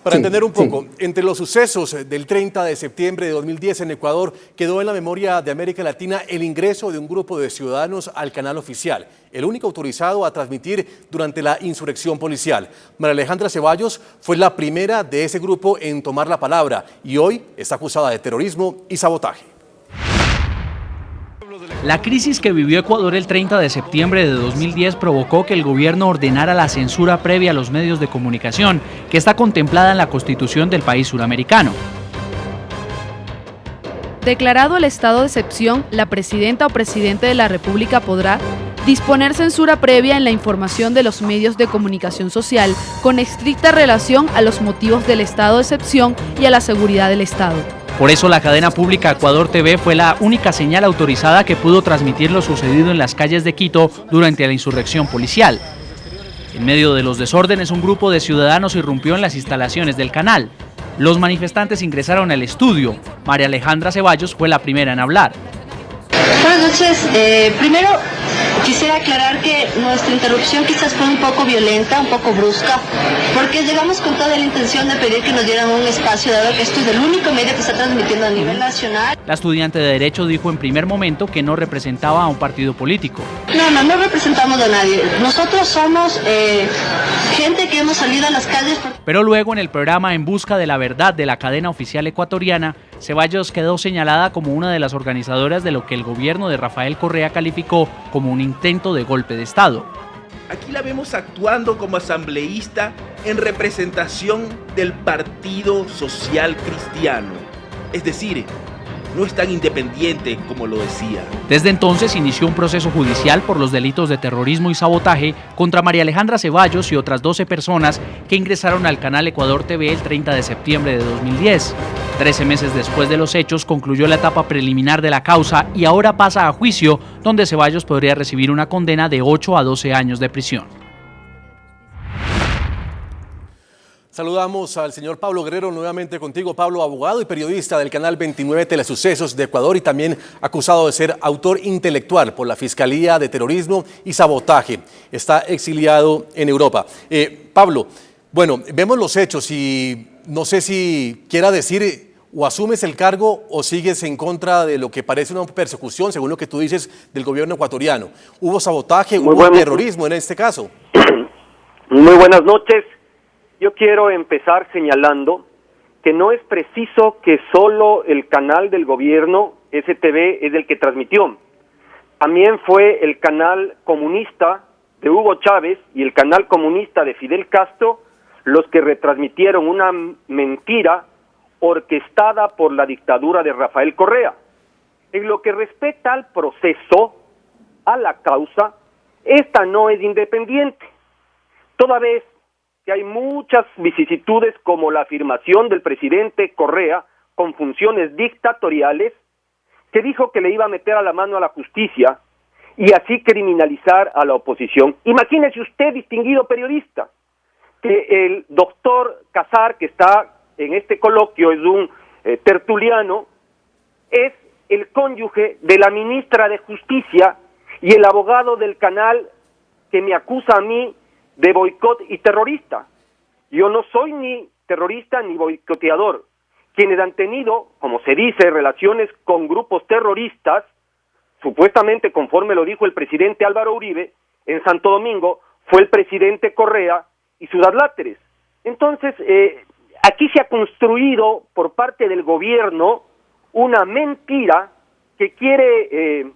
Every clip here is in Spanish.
Para entender un poco, entre los sucesos del 30 de septiembre de 2010 en Ecuador, quedó en la memoria de América Latina el ingreso de un grupo de ciudadanos al canal oficial, el único autorizado a transmitir durante la insurrección policial. María Alejandra Ceballos fue la primera de ese grupo en tomar la palabra y hoy está acusada de terrorismo y sabotaje. La crisis que vivió Ecuador el 30 de septiembre de 2010 provocó que el gobierno ordenara la censura previa a los medios de comunicación, que está contemplada en la Constitución del país suramericano. Declarado el estado de excepción, la presidenta o presidente de la República podrá disponer censura previa en la información de los medios de comunicación social con estricta relación a los motivos del estado de excepción y a la seguridad del Estado. Por eso la cadena pública Ecuador TV fue la única señal autorizada que pudo transmitir lo sucedido en las calles de Quito durante la insurrección policial. En medio de los desórdenes, un grupo de ciudadanos irrumpió en las instalaciones del canal. Los manifestantes ingresaron al estudio. María Alejandra Ceballos fue la primera en hablar. Buenas noches. Primero, quisiera aclarar que nuestra interrupción quizás fue un poco violenta, un poco brusca, porque llegamos con toda la intención de pedir que nos dieran un espacio, dado que esto es el único medio que está transmitiendo a nivel nacional. La estudiante de Derecho dijo en primer momento que no representaba a un partido político. No representamos a nadie. Nosotros somos gente que hemos salido a las calles. Pero luego en el programa En Busca de la Verdad de la cadena oficial ecuatoriana, Ceballos quedó señalada como una de las organizadoras de lo que el gobierno de Rafael Correa calificó como un intento de golpe de Estado. Aquí la vemos actuando como asambleísta en representación del Partido Social Cristiano. Es decir, no es tan independiente como lo decía. Desde entonces inició un proceso judicial por los delitos de terrorismo y sabotaje contra María Alejandra Ceballos y otras 12 personas que ingresaron al canal Ecuador TV el 30 de septiembre de 2010. 13 meses después de los hechos concluyó la etapa preliminar de la causa y ahora pasa a juicio, donde Ceballos podría recibir una condena de 8 a 12 años de prisión. Saludamos al señor Pablo Guerrero nuevamente contigo. Pablo, abogado y periodista del canal 29 Telesucesos de Ecuador y también acusado de ser autor intelectual por la Fiscalía de Terrorismo y Sabotaje. Está exiliado en Europa. Pablo, bueno, vemos los hechos y no sé si quiera decir o asumes el cargo o sigues en contra de lo que parece una persecución, según lo que tú dices, del gobierno ecuatoriano. ¿Hubo sabotaje, hubo terrorismo en este caso? Muy buenas noches. Yo quiero empezar señalando que no es preciso que solo el canal del gobierno, STV, es el que transmitió. También fue el canal comunista de Hugo Chávez y el canal comunista de Fidel Castro los que retransmitieron una mentira orquestada por la dictadura de Rafael Correa. En lo que respecta al proceso, a la causa, esta no es independiente, toda vez que hay muchas vicisitudes como la afirmación del presidente Correa con funciones dictatoriales, que dijo que le iba a meter a la mano a la justicia y así criminalizar a la oposición. Imagínese usted, distinguido periodista, que el doctor Casar, que está en este coloquio, es un tertuliano, es el cónyuge de la ministra de Justicia y el abogado del canal que me acusa a mí de boicot y terrorista. Yo no soy ni terrorista ni boicoteador. Quienes han tenido, como se dice, relaciones con grupos terroristas, supuestamente conforme lo dijo el presidente Álvaro Uribe, en Santo Domingo, fue el presidente Correa y sus adláteres. Entonces, aquí se ha construido por parte del gobierno una mentira que quiere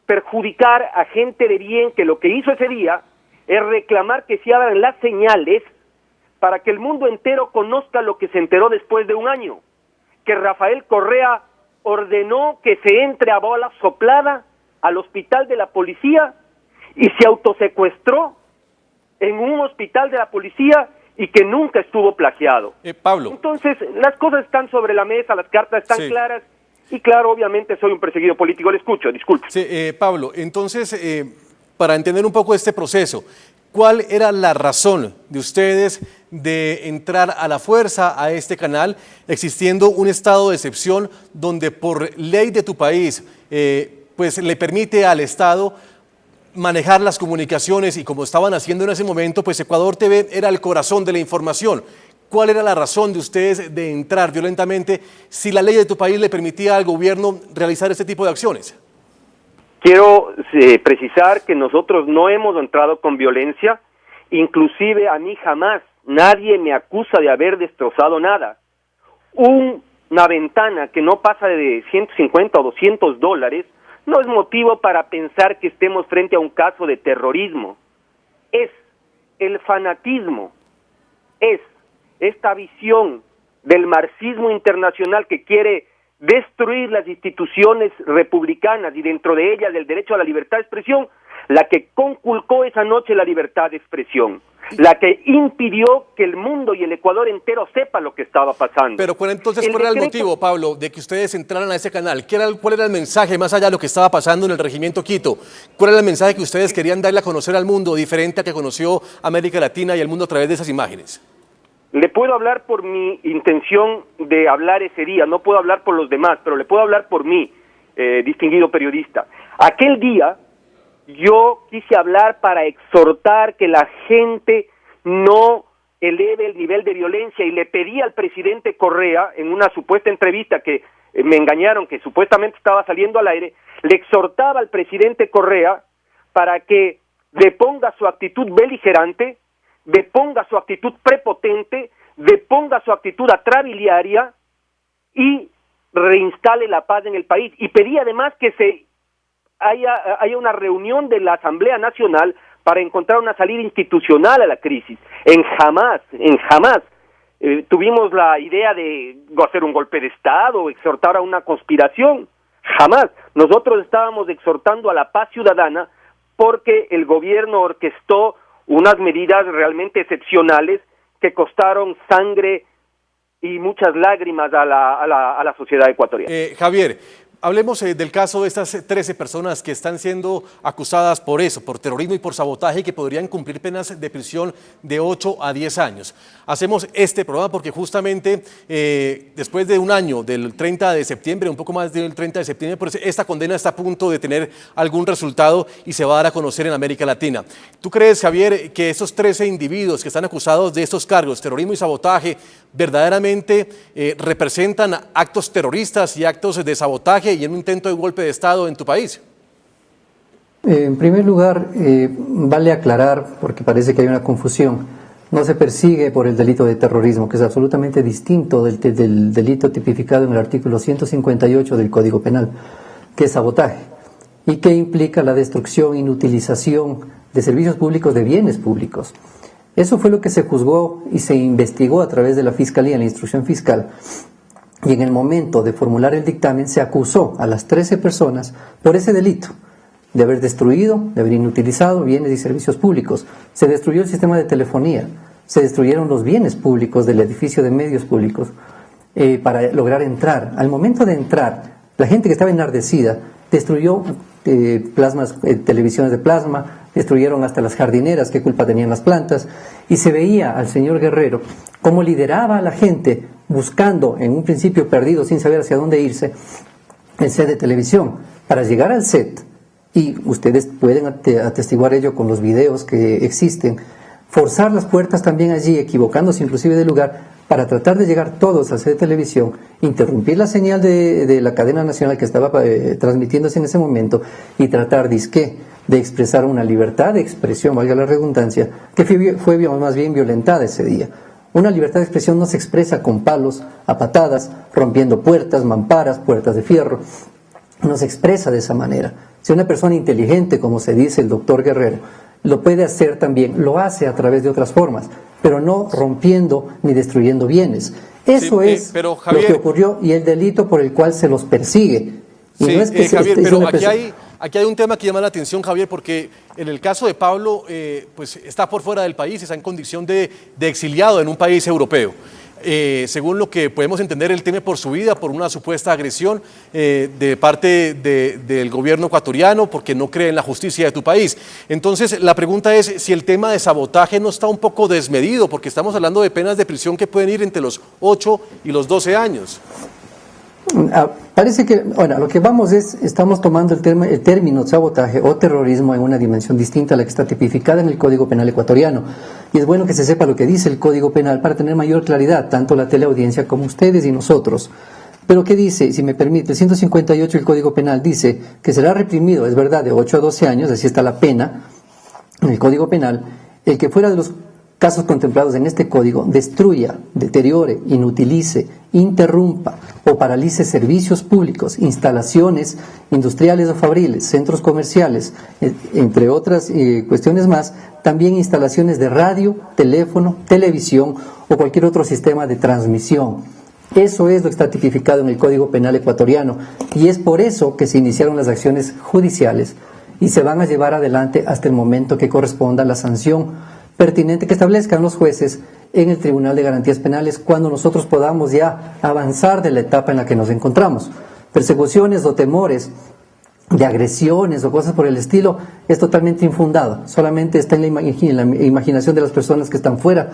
perjudicar a gente de bien, que lo que hizo ese día es reclamar que se abran las señales para que el mundo entero conozca lo que se enteró después de un año, que Rafael Correa ordenó que se entre a bala soplada al hospital de la policía y se autosecuestró en un hospital de la policía y que nunca estuvo plagiado. Pablo. Entonces, las cosas están sobre la mesa, las cartas están claras y claro, obviamente soy un perseguido político, le escucho, disculpe. Sí, Pablo, entonces, para entender un poco este proceso, ¿cuál era la razón de ustedes de entrar a la fuerza a este canal, existiendo un estado de excepción donde por ley de tu país pues le permite al Estado manejar las comunicaciones y como estaban haciendo en ese momento, pues Ecuador TV era el corazón de la información? ¿cuál era la razón de ustedes de entrar violentamente si la ley de tu país le permitía al gobierno realizar este tipo de acciones? Quiero precisar que nosotros no hemos entrado con violencia, inclusive a mí jamás, nadie me acusa de haber destrozado nada. Una ventana que no pasa de 150 o $200 no es motivo para pensar que estemos frente a un caso de terrorismo. Es el fanatismo, es esta visión del marxismo internacional que quiere destruir las instituciones republicanas y dentro de ellas el derecho a la libertad de expresión, la que conculcó esa noche la libertad de expresión, la que impidió que el mundo y el Ecuador entero sepa lo que estaba pasando. Pero ¿cuál era el motivo, Pablo, de que ustedes entraran a ese canal? ¿Cuál era el mensaje, más allá de lo que estaba pasando en el regimiento Quito? ¿Cuál era el mensaje que ustedes querían darle a conocer al mundo, diferente a que conoció América Latina y el mundo a través de esas imágenes? Le puedo hablar por mi intención de hablar ese día, no puedo hablar por los demás, pero le puedo hablar por mí, distinguido periodista. Aquel día yo quise hablar para exhortar que la gente no eleve el nivel de violencia y le pedí al presidente Correa, en una supuesta entrevista que me engañaron, que supuestamente estaba saliendo al aire, le exhortaba al presidente Correa para que deponga su actitud beligerante, deponga su actitud prepotente, deponga su actitud atrabiliaria y reinstale la paz en el país. Y pedí además que haya una reunión de la Asamblea Nacional para encontrar una salida institucional a la crisis. En jamás tuvimos la idea de hacer un golpe de Estado o exhortar a una conspiración. Jamás. Nosotros estábamos exhortando a la paz ciudadana porque el gobierno orquestó unas medidas realmente excepcionales que costaron sangre y muchas lágrimas a la sociedad ecuatoriana. Javier, hablemos del caso de estas 13 personas que están siendo acusadas por eso, por terrorismo y por sabotaje, y que podrían cumplir penas de prisión de 8 a 10 años. Hacemos este programa porque justamente después de un año, del 30 de septiembre, un poco más del 30 de septiembre, pues esta condena está a punto de tener algún resultado y se va a dar a conocer en América Latina. ¿Tú crees, Javier, que esos 13 individuos que están acusados de estos cargos, terrorismo y sabotaje, verdaderamente representan actos terroristas y actos de sabotaje y en un intento de golpe de Estado en tu país? En primer lugar, vale aclarar, porque parece que hay una confusión, no se persigue por el delito de terrorismo, que es absolutamente distinto del delito tipificado en el artículo 158 del Código Penal, que es sabotaje, y que implica la destrucción, inutilización de servicios públicos, de bienes públicos. Eso fue lo que se juzgó y se investigó a través de la Fiscalía, la instrucción fiscal, y en el momento de formular el dictamen se acusó a las 13 personas por ese delito, de haber destruido, de haber inutilizado bienes y servicios públicos. Se destruyó el sistema de telefonía, se destruyeron los bienes públicos del edificio de medios públicos para lograr entrar. Al momento de entrar, la gente que estaba enardecida destruyó televisiones de plasma, destruyeron hasta las jardineras, qué culpa tenían las plantas, y se veía al señor Guerrero cómo lideraba a la gente buscando, en un principio perdido, sin saber hacia dónde irse, el set de televisión. Para llegar al set, y ustedes pueden atestiguar ello con los videos que existen, forzar las puertas también allí, equivocándose inclusive de lugar, para tratar de llegar todos al set de televisión, interrumpir la señal de la cadena nacional que estaba transmitiéndose en ese momento y tratar, de expresar una libertad de expresión, valga la redundancia, que fue más bien violentada ese día. Una libertad de expresión no se expresa con palos, a patadas, rompiendo puertas, mamparas, puertas de fierro. No se expresa de esa manera. Si una persona inteligente, como se dice el doctor Guerrero, lo puede hacer también, lo hace a través de otras formas, pero no rompiendo ni destruyendo bienes. Eso es pero, Javier, lo que ocurrió y el delito por el cual se los persigue. Y sí, no es que Javier, pero aquí hay un tema que llama la atención, Javier, porque en el caso de Pablo, pues está por fuera del país, está en condición de exiliado en un país europeo. Según lo que podemos entender, él teme por su vida por una supuesta agresión de parte del gobierno ecuatoriano porque no cree en la justicia de tu país. Entonces, la pregunta es si el tema de sabotaje no está un poco desmedido, porque estamos hablando de penas de prisión que pueden ir entre los 8 y los 12 años. Parece que, bueno, lo que estamos tomando el término sabotaje o terrorismo en una dimensión distinta a la que está tipificada en el Código Penal ecuatoriano, Y es bueno que se sepa lo que dice el Código Penal para tener mayor claridad, tanto la teleaudiencia como ustedes y nosotros. Pero ¿qué dice? Si me permite, el 158 del Código Penal dice que será reprimido, es verdad, de 8 a 12 años, así está la pena en el Código Penal, el que fuera de los casos contemplados en este código destruya, deteriore, inutilice, interrumpa o paralice servicios públicos, instalaciones industriales o fabriles, centros comerciales, entre otras cuestiones más, también instalaciones de radio, teléfono, televisión o cualquier otro sistema de transmisión. Eso es lo que está tipificado en el Código Penal ecuatoriano y es por eso que se iniciaron las acciones judiciales y se van a llevar adelante hasta el momento que corresponda la sanción pertinente que establezcan los jueces en el Tribunal de Garantías Penales cuando nosotros podamos ya avanzar de la etapa en la que nos encontramos. Persecuciones o temores de agresiones o cosas por el estilo es totalmente infundado, solamente está en la imaginación de las personas que están fuera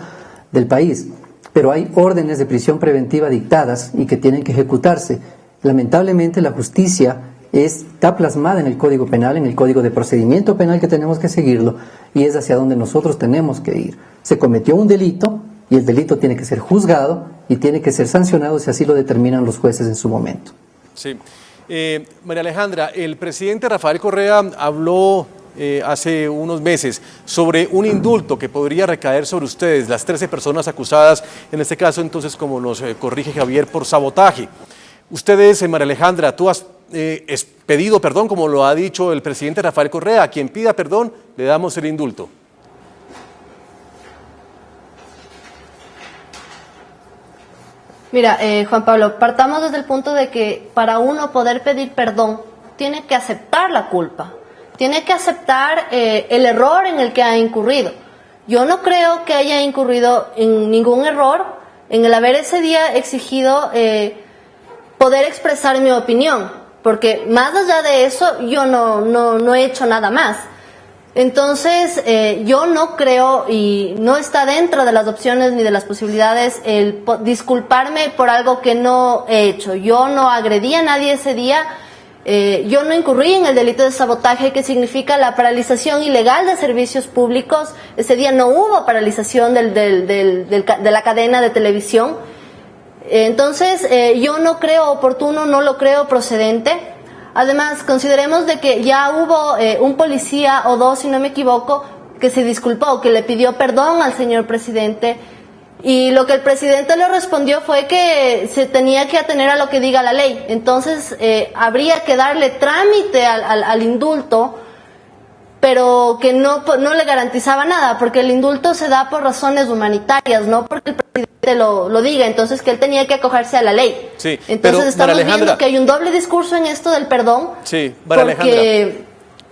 del país, pero hay órdenes de prisión preventiva dictadas y que tienen que ejecutarse. Lamentablemente la justicia está plasmada en el Código Penal, en el Código de Procedimiento Penal que tenemos que seguirlo y es hacia donde nosotros tenemos que ir. Se cometió un delito y el delito tiene que ser juzgado y tiene que ser sancionado si así lo determinan los jueces en su momento. Sí. María Alejandra, el presidente Rafael Correa habló hace unos meses sobre un indulto que podría recaer sobre ustedes, las 13 personas acusadas, en este caso entonces, como nos corrige Javier, por sabotaje. Ustedes, María Alejandra, tú has pedido perdón, como lo ha dicho el presidente Rafael Correa. A quien pida perdón, le damos el indulto. Mira, Juan Pablo, partamos desde el punto de que para uno poder pedir perdón, tiene que aceptar la culpa, tiene que aceptar el error en el que ha incurrido. Yo no creo que haya incurrido en ningún error en el haber ese día exigido poder expresar mi opinión, porque más allá de eso yo no he hecho nada más. Entonces yo no creo y no está dentro de las opciones ni de las posibilidades el disculparme por algo que no he hecho. Yo no agredí a nadie ese día, yo no incurrí en el delito de sabotaje, que significa la paralización ilegal de servicios públicos. Ese día no hubo paralización de la cadena de televisión. Entonces yo no creo oportuno, no lo creo procedente. Además, consideremos de que ya hubo un policía o dos, si no me equivoco, que se disculpó, que le pidió perdón al señor presidente, y lo que el presidente le respondió fue que se tenía que atener a lo que diga la ley. Entonces habría que darle trámite al indulto, pero que no le garantizaba nada, porque el indulto se da por razones humanitarias, no porque el presidente lo diga. Entonces que él tenía que acogerse a la ley. Sí, entonces estamos viendo que hay un doble discurso en esto del perdón. Sí, María Alejandra,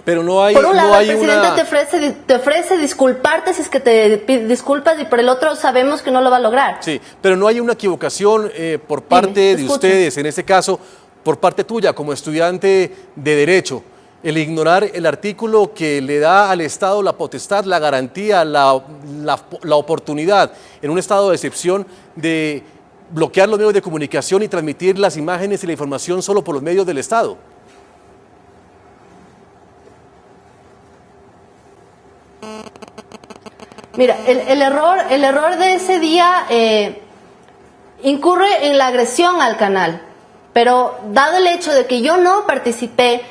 pero no hay, por un lado, no hay el presidente te ofrece disculparte si es que te disculpas, y por el otro sabemos que no lo va a lograr. Sí, pero no hay una equivocación por parte de ustedes, en este caso, por parte tuya como estudiante de Derecho, el ignorar el artículo que le da al Estado la potestad, la garantía, la oportunidad, en un estado de excepción, de bloquear los medios de comunicación y transmitir las imágenes y la información solo por los medios del Estado. Mira, el error de ese día incurre en la agresión al canal, pero dado el hecho de que yo no participé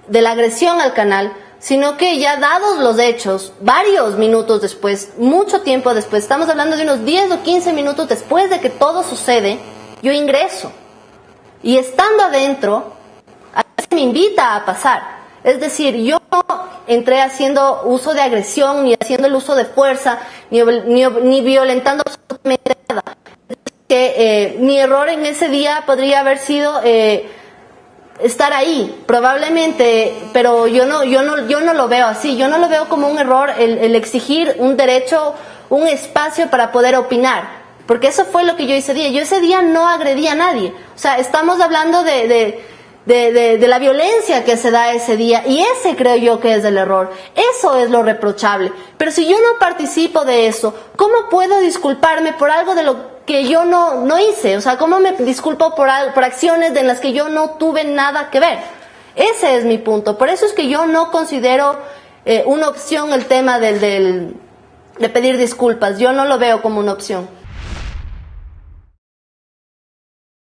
de la agresión al canal, sino que ya dados los hechos, varios minutos después, mucho tiempo después, estamos hablando de unos 10 o 15 minutos después de que todo sucede, yo ingreso. Y estando adentro, a veces me invita a pasar. Es decir, yo no entré haciendo uso de agresión, ni haciendo el uso de fuerza, ni violentando absolutamente nada. Es decir, que mi error en ese día podría haber sido estar ahí, probablemente, pero yo no lo veo así. Yo no lo veo como un error el exigir un derecho, un espacio para poder opinar, porque eso fue lo que yo hice ese día. Yo ese día no agredí a nadie. O sea, estamos hablando de la violencia que se da ese día, y ese creo yo que es el error. Eso es lo reprochable. Pero si yo no participo de eso, ¿cómo puedo disculparme por algo de lo que yo no hice? O sea, ¿cómo me disculpo por acciones en las que yo no tuve nada que ver? Ese es mi punto. Por eso es que yo no considero una opción el tema del de pedir disculpas. Yo no lo veo como una opción.